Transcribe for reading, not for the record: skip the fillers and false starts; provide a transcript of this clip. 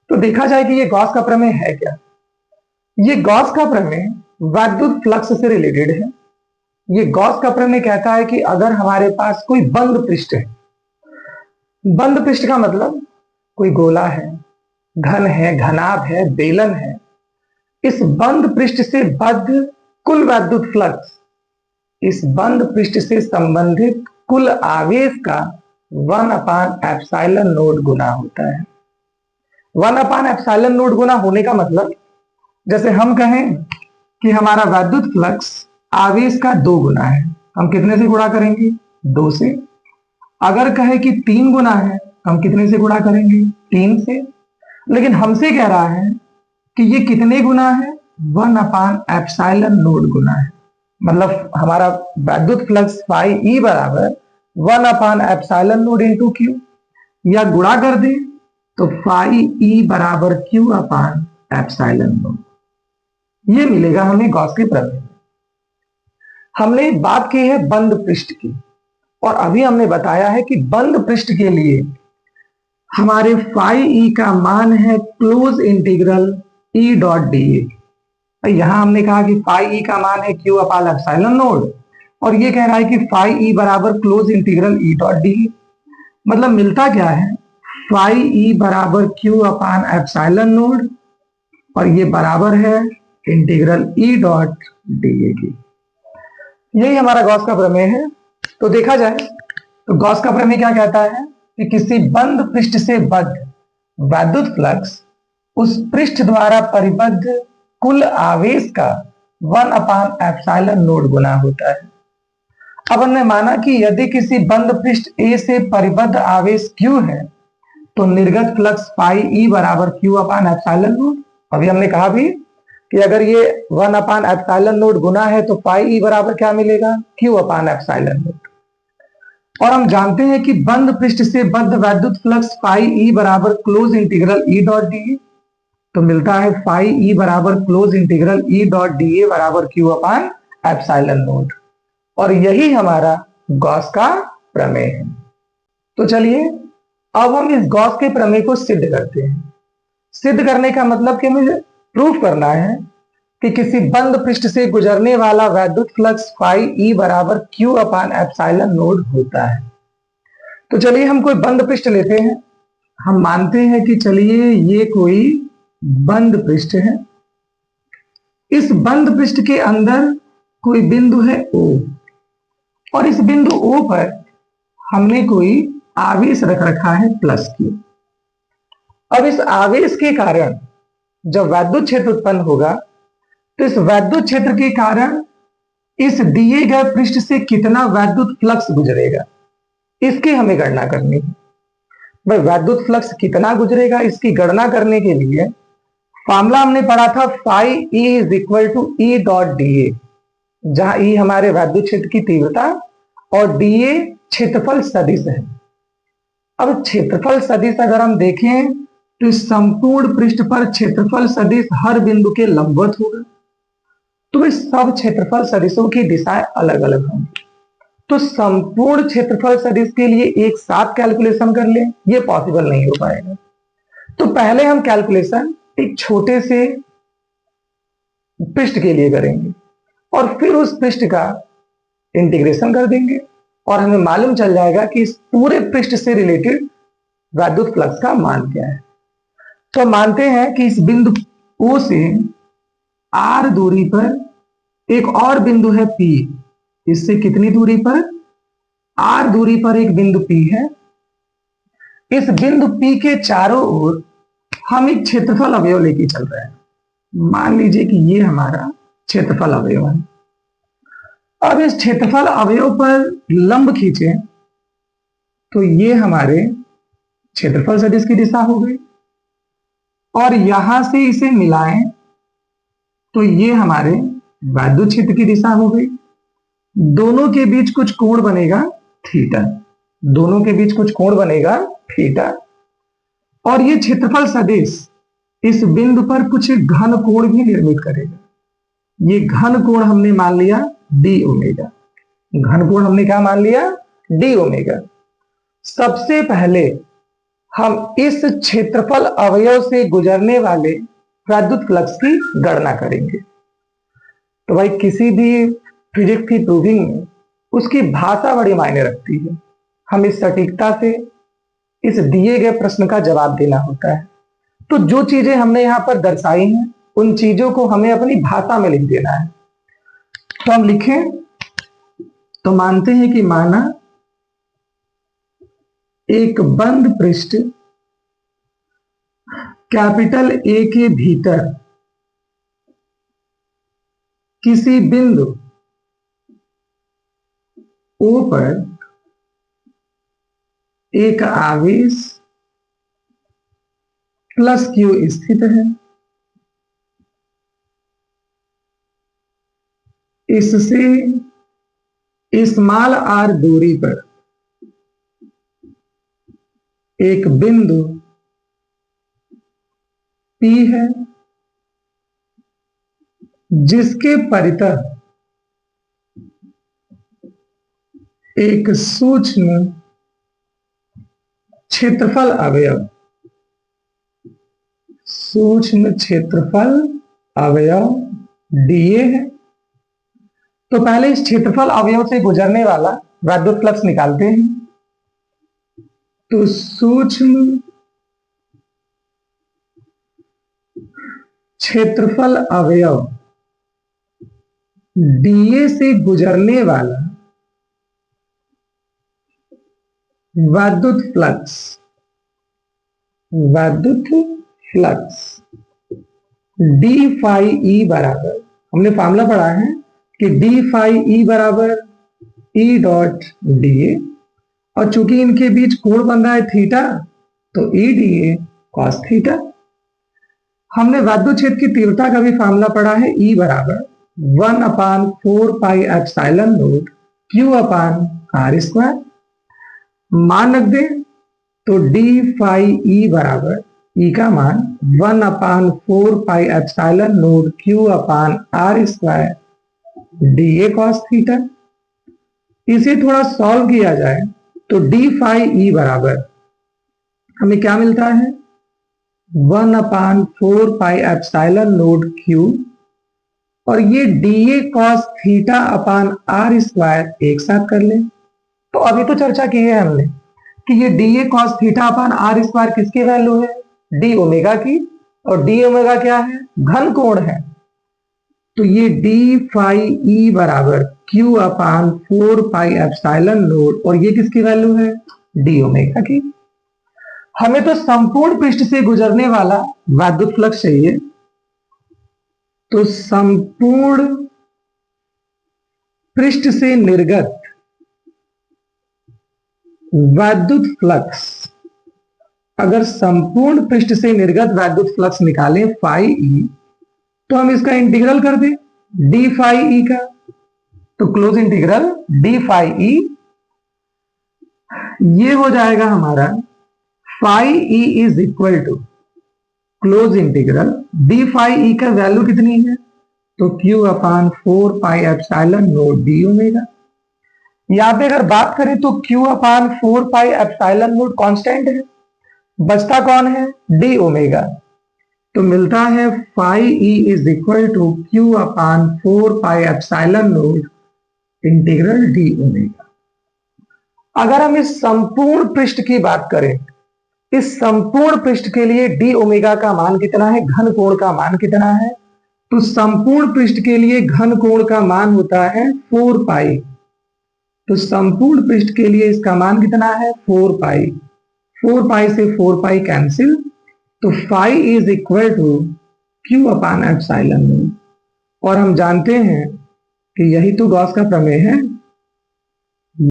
तो देखा जाए कि ये गॉस का प्रमेय है क्या। ये गॉस का प्रमेय वैद्युत फ्लक्स से रिलेटेड है। ये गॉस का प्रमेय कहता है कि अगर हमारे पास कोई बंद पृष्ठ है, बंद पृष्ठ का मतलब कोई गोला है, घन है, घनाभ है, बेलन है, इस बंद पृष्ठ से बद्ध कुल वैद्युत फ्लक्स इस बंद पृष्ठ से संबंधित कुल आवेश का 1/ε0 गुना होता है। 1/ε0 गुना होने का मतलब, जैसे हम कहें कि हमारा वैद्युत फ्लक्स आवेश का 2 गुना है, हम कितने से गुणा करेंगे? 2 से। अगर कहे कि 3 गुना है, हम कितने से गुणा करेंगे? 3 से। लेकिन हमसे कह रहा है कि ये कितने गुना है? 1/ε0 गुना है। मतलब हमारा वैद्युत फ्लक्स फाई ई बराबर 1/ε0 इंटू क्यू, या गुणा कर दे तो फाई ई बराबर Q/ε0। ये मिलेगा हमें गॉस के प्रमेय। हमने बात की है बंद पृष्ठ की, और अभी हमने बताया है कि बंद पृष्ठ के लिए हमारे फाई ई का मान है क्लोज इंटीग्रल ई डॉट डी ए। यहां हमने कहा कि फाई ई का मान है Q/ε0, और ये कह रहा है कि फाई ई बराबर क्लोज इंटीग्रल ई डॉट डी ए। मतलब मिलता क्या है? फाई ई बराबर Q/ε0 और ये बराबर है इंटीग्रल ई डॉट डी ए की। यही हमारा गॉस का प्रमेय है। तो देखा जाए तो गॉस का प्रमेय क्या कहता है कि किसी बंद पृष्ठ से बद्ध वैद्युत फ्लक्स उस पृष्ठ द्वारा परिबद्ध कुल आवेश का 1/ε0 गुना होता है। अब हमने माना कि यदि किसी बंद पृष्ठ A से परिबद्ध आवेश Q है तो निर्गत फ्लक्स फाई ई बराबर Q/ε0। अभी हमने कहा भी कि अगर ये 1/ε0 गुना है तो फाई ई बराबर क्या मिलेगा? Q/ε0। और हम जानते हैं कि बंद पृष्ठ से बद्ध वैद्युत फ्लक्स फाई ई बराबर क्लोज इंटीग्रल ई डॉट डी ए। तो मिलता है फाई ई बराबर क्लोज इंटीग्रल ई डॉट डी ए बराबर Q/ε0। और यही हमारा गॉस का प्रमेय है। तो चलिए अब हम इस गॉस के प्रमेय को सिद्ध करते हैं। सिद्ध करने का मतलब कि मुझे प्रूफ करना है कि किसी बंद पृष्ठ से गुजरने वाला वैद्युत फ्लक्स फाई ई बराबर Q/ε0 होता है। तो चलिए हम कोई बंद पृष्ठ लेते हैं। हम मानते हैं कि चलिए ये कोई बंद पृष्ठ है। इस बंद पृष्ठ के अंदर कोई बिंदु है O, और इस बिंदु O पर हमने कोई आवेश रख रखा है प्लस Q। अब इस आवेश के कारण जब वैद्युत क्षेत्र उत्पन्न होगा तो इस वैद्युत क्षेत्र के कारण इस दिए गए पृष्ठ से कितना वैद्युत फ्लक्स गुजरेगा, इसकी हमें गणना करनी है। भाई वैद्युत फ्लक्स कितना गुजरेगा इसकी गणना करने के लिए फॉर्मूला हमने पढ़ा था phi E is equal to E dot d A, जहां ई हमारे वैद्युत क्षेत्र की तीव्रता और डी ए क्षेत्रफल सदिश है। अब क्षेत्रफल सदिश अगर हम देखें तो इस संपूर्ण पृष्ठ पर क्षेत्रफल सदिश हर बिंदु के लंबवत होगा। तो इस सब क्षेत्रफल सदिशों की दिशाएं अलग अलग होंगी। तो संपूर्ण क्षेत्रफल सदिश के लिए एक साथ कैलकुलेशन कर लें, ये पॉसिबल नहीं हो पाएगा। तो पहले हम कैलकुलेशन एक छोटे से पृष्ठ के लिए करेंगे और फिर उस पृष्ठ का इंटीग्रेशन कर देंगे और हमें मालूम चल जाएगा कि इस पूरे पृष्ठ से रिलेटेड वैद्युत फ्लक्स का मान क्या है। तो मानते हैं कि इस बिंदु O से R दूरी पर एक और बिंदु है P। इससे कितनी दूरी पर? R दूरी पर एक बिंदु P है। इस बिंदु P के चारों ओर हम एक क्षेत्रफल अवयव लेके चल रहे हैं। मान लीजिए कि ये हमारा क्षेत्रफल अवयव है। अब इस क्षेत्रफल अवयव पर लंब खींचे तो ये हमारे क्षेत्रफल सदिश की दिशा हो गई, और यहां से इसे मिलाएं तो ये हमारे वैद्युत क्षेत्र की दिशा हो गई। दोनों के बीच कुछ कोण बनेगा थीटा, दोनों के बीच कुछ कोण बनेगा थीटा, और ये क्षेत्रफल सदिश इस बिंदु पर कुछ घन कोण भी निर्मित करेगा। ये घन कोण हमने मान लिया डी ओमेगा। घन कोण हमने क्या मान लिया? D omega. सबसे पहले हम इस क्षेत्रफल अवयव से गुजरने वाले विद्युत फ्लक्स की गणना करेंगे। तो भाई किसी भी फिजिक्स की प्रूविंग में उसकी भाषा बड़ी मायने रखती है। हम इस सटीकता से इस दिए गए प्रश्न का जवाब देना होता है। तो जो चीजें हमने यहां पर दर्शाई हैं उन चीजों को हमें अपनी भाषा में लिख देना है। तो हम लिखें तो मानते हैं कि माना एक बंद पृष्ठ कैपिटल ए के भीतर किसी बिंदु O पर एक आवेश प्लस Q स्थित है। इससे स्मॉल r दूरी पर एक बिंदु P है जिसके परितः एक सूक्ष्म क्षेत्रफल अवयव dA है। तो पहले इस क्षेत्रफल अवयव से गुजरने वाला विद्युत फ्लक्स निकालते हैं। तो सूक्ष्म क्षेत्रफल अवयव dA से गुजरने वाला विद्युत फ्लक्स d फाई E बराबर, हमने फॉर्मूला पढ़ा है कि d फाई E बराबर E डॉट dA, और चूंकि इनके बीच कोण बन रहा है थीटा तो E dA cos थीटा। हमने विद्युत क्षेत्र की तीव्रता का भी फॉर्मूला पढ़ा है E बराबर 1/4 पाई epsilon not Q upon R square. मान रख दे तो d फाई E बराबर E का मान 1/4 पाई epsilon not Q upon R square dA cos theta. इसे थोड़ा सॉल्व किया जाए तो d फाई E बराबर हमें क्या मिलता है 1/4 पाई एप्सिलॉन नॉट Q, और ये dA cos theta upon R square एक साथ कर ले। तो अभी तो चर्चा की है हमने कि ये dA cos theta upon R square किसकी वैल्यू है, d ओमेगा की, और d ओमेगा क्या है, घन कोण है। तो ये d फाई E बराबर Q upon 4 pi epsilon not, और ये किसकी वैल्यू है, d ओमेगा की। हमें तो संपूर्ण पृष्ठ से गुजरने वाला विद्युत फ्लक्स चाहिए। तो संपूर्ण पृष्ठ से निर्गत विद्युत फ्लक्स, अगर संपूर्ण पृष्ठ से निर्गत विद्युत फ्लक्स निकालें फाई E, तो हम इसका इंटीग्रल कर दें d फाई E का। तो closed integral d phi E, ये हो जाएगा हमारा phi E is equal to closed integral d phi E का वैल्यू कितनी है, तो Q upon 4 pi epsilon not d omega. यहां पे अगर बात करें तो Q upon 4 pi epsilon not constant है, बचता कौन है, d ओमेगा। तो मिलता है phi E is equal to Q upon 4 pi epsilon not integral d omega. अगर हम इस संपूर्ण पृष्ठ की बात करें, इस संपूर्ण पृष्ठ के लिए d ओमेगा का मान कितना है, घन कोण का मान कितना है, तो संपूर्ण पृष्ठ के लिए घन कोण का मान होता है 4 पाई। तो संपूर्ण पृष्ठ के लिए इसका मान कितना है, 4 पाई। 4 पाई से 4 पाई कैंसिल, तो phi is equal to Q upon epsilon not. और हम जानते हैं कि यही तो गॉस का प्रमेय है